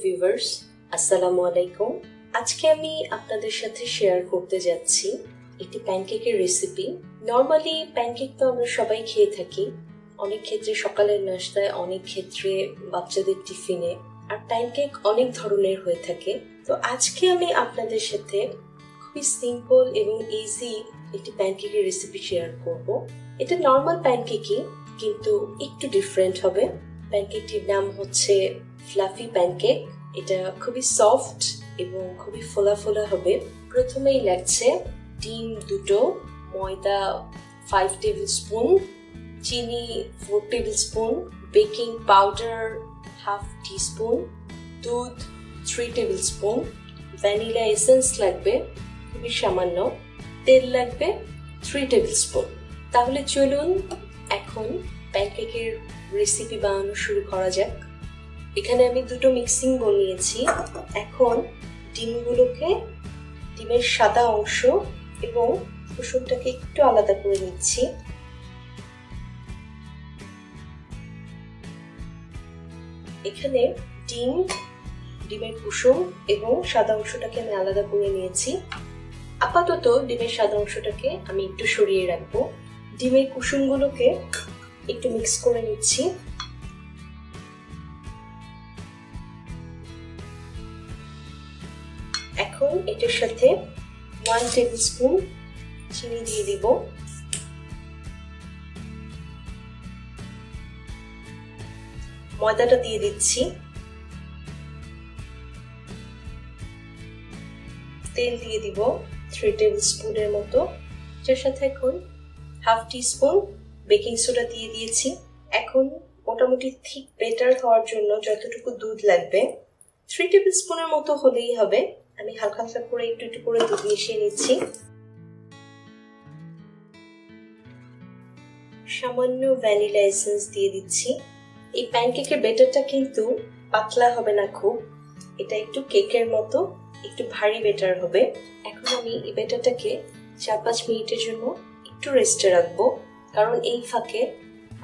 Viewers, আসসালামু আলাইকুম। আজকে আমি আপনাদের সাথে শেয়ার করতে যাচ্ছি একটি প্যানকেকের রেসিপি। নরমালি প্যানকেক তো আমরা সবাই খেয়ে থাকি, অনেক ক্ষেত্রে সকালের নাস্তায়, অনেক ক্ষেত্রে বাচ্চাদের টিফিনে, আর প্যানকেক অনেক ধরনের হয়ে থাকে। তো আজকে আমি আপনাদের সাথে খুবই সিম্পল এবং ইজি একটি প্যানকেকের রেসিপি শেয়ার করব। এটা নরমাল প্যানকেকই, কিন্তু একটু ডিফারেন্ট হবে। প্যানকেকটির নাম হচ্ছে ফ্লাফি প্যানকেক। এটা খুবই সফট এবং খুবই ফোলা ফোলা হবে। প্রথমেই লাগছে ডিম 2টো, ময়দা 5 টেবিল স্পুন, চিনি 4 table spoon, baking powder half teaspoon, দুধ 3 টেবিল স্পুন, ভ্যানিলা এসেন্স লাগবে খুবই সামান্য, তেল লাগবে 3 টেবিল স্পুন। তাহলে চলুন এখন প্যানকেকের রেসিপি বানানো শুরু করা যাক। এখানে আমি 2টো মিক্সিং বোল নিয়েছি। এখন ডিমের সাদা অংশ এবং কুসুমটাকে একটু আলাদা করে নিচ্ছি। এখানে ডিমের কুসুম এবং সাদা অংশটাকে আমি আলাদা করে নিয়েছি। আপাতত ডিমের সাদা অংশটাকে আমি একটু সরিয়ে রাখবো। ডিমের কুসুমগুলোকে একটু মিক্স করে নিচ্ছি। এখন এটার সাথে 1 টেবিল স্পুন চিনি দিয়ে দিব। ময়দাটা দিয়ে দিচ্ছি। তেল দিয়ে দিব 3 টেবিল স্পুনের মতো, যার সাথে এখন হাফ টিস্পুন বেকিং সোডা দিয়ে দিয়েছি। এখন মোটামুটি থিক বেটার হওয়ার জন্য যতটুকু দুধ লাগবে 3 টেবিল স্পুনের মতো হলেই হবে। আমি হালকা হালকা করে একটু করে দুধ মিশিয়ে নিচ্ছি। সামান্য ভ্যানিলা এসেন্স দিয়ে দিচ্ছি। এই প্যানকেকের বেটারটা কিন্তু পাতলা হবে না খুব, এটা একটু কেকের মতো একটু ভারী বেটার হবে। এখন আমি এই বেটারটাকে 4-5 মিনিটের জন্য একটু রেস্টে রাখবো, কারণ এই ফাঁকে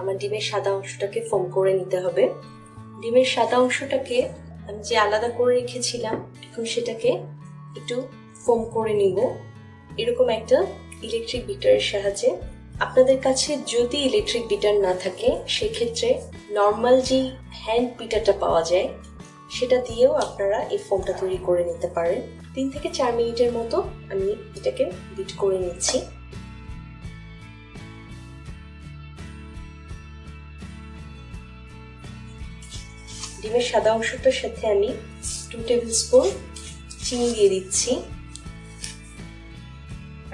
আমার ডিমের সাদা অংশটাকে ফোম করে নিতে হবে। ডিমের সাদা অংশটাকে আমি যে আলাদা করে রেখেছিলাম, এখন সেটাকে একটু ফোম করে নিব এরকম একটা ইলেকট্রিক বিটারের সাহায্যে। আপনাদের কাছে যদি ইলেকট্রিক বিটার না থাকে, সেক্ষেত্রে নর্মাল যে হ্যান্ড বিটারটা পাওয়া যায় সেটা দিয়েও আপনারা এই ফোমটা তৈরি করে নিতে পারেন। 3 থেকে 4 মিনিটের মতো আমি এটাকে বিট করে নিচ্ছি। ডিমের সাদা অংশটার সাথে আমি 2 টেবিল স্পুন চিনি দিয়ে দিচ্ছি।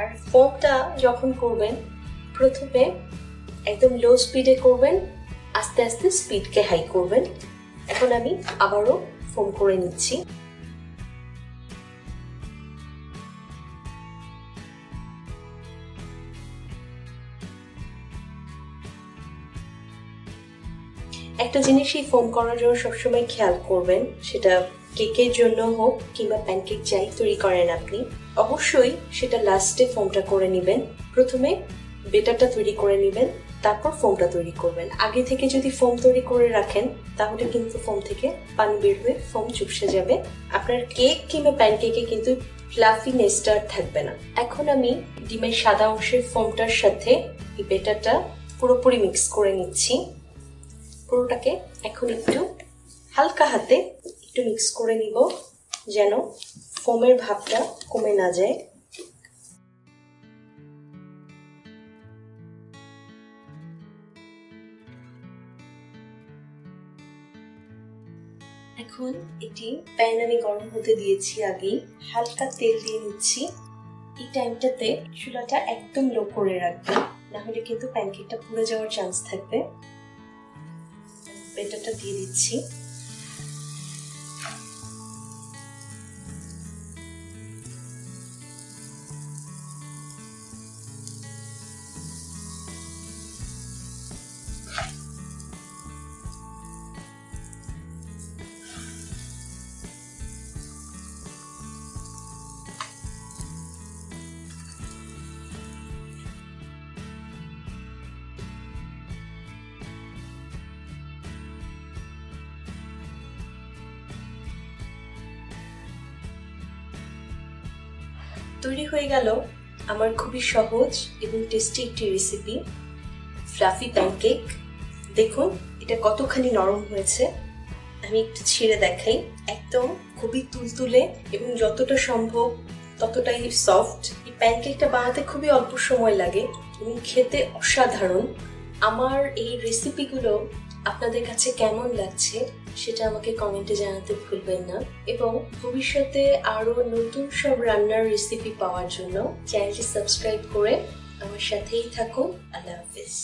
আর ফোমটা যখন করবেন, প্রথমে একদম লো স্পিডে করবেন, আস্তে আস্তে স্পিডকে হাই করবেন। এখন আমি আবারও ফোম করে নিচ্ছি। একটা জিনিস এই ফোম করার জন্য সবসময় খেয়াল করবেন, সেটা কেকের জন্য হোক কিংবা প্যানকেক যাই তৈরি করেন আপনি, অবশ্যই সেটা লাস্টে ফোমটা করে নেবেন। প্রথমে বেটারটা তৈরি করে নেবেন, তারপর ফোমটা তৈরি করবেন। আগে থেকে যদি ফোম তৈরি করে রাখেন, তাহলে কিন্তু ফোম থেকে পানি বের হয়ে ফোম চুপসে যাবে। আপনার কেক কিংবা প্যানকেকে কিন্তু ফ্লাফিনেসটা থাকবে না। এখন আমি ডিমের সাদা অংশের ফোমটার সাথে এই বেটারটা পুরোপুরি মিক্স করে নিচ্ছি। পুরোটাকে এখন একটু হালকা হাতে একটু মিক্স করে নিব, যেন ফোমের ভাবটা কমে না যায়। এখন একটি প্যান আমি গরম হতে দিয়েছি, আগেই হালকা তেল দিয়ে নিচ্ছি। এই টাইমটাতে চুলাটা একদম লো করে রাখবেন, না হলে কিন্তু প্যানকেকটা পুড়ে যাওয়ার চান্স থাকবে। বেটারটা দিয়ে দিচ্ছি। তৈরি হয়ে গেল আমার খুবই সহজ এবং টেস্টি একটি রেসিপি, ফ্লাফি প্যানকেক। দেখুন এটা কতখানি নরম হয়েছে, আমি একটু ছিঁড়ে দেখাই। একদম খুবই তুলতুলে এবং যতটা সম্ভব ততটাই সফট। এই প্যানকেকটা বানাতে খুবই অল্প সময় লাগে এবং খেতে অসাধারণ। আমার এই রেসিপিগুলো আপনাদের কাছে কেমন লাগছে সেটা আমাকে কমেন্টে জানাতে ভুলবেন না, এবং ভবিষ্যতে আরো নতুন সব রান্নার রেসিপি পাওয়ার জন্য চ্যানেলটি সাবস্ক্রাইব করে আমার সাথেই থাকুন। আল্লাহ হাফেজ।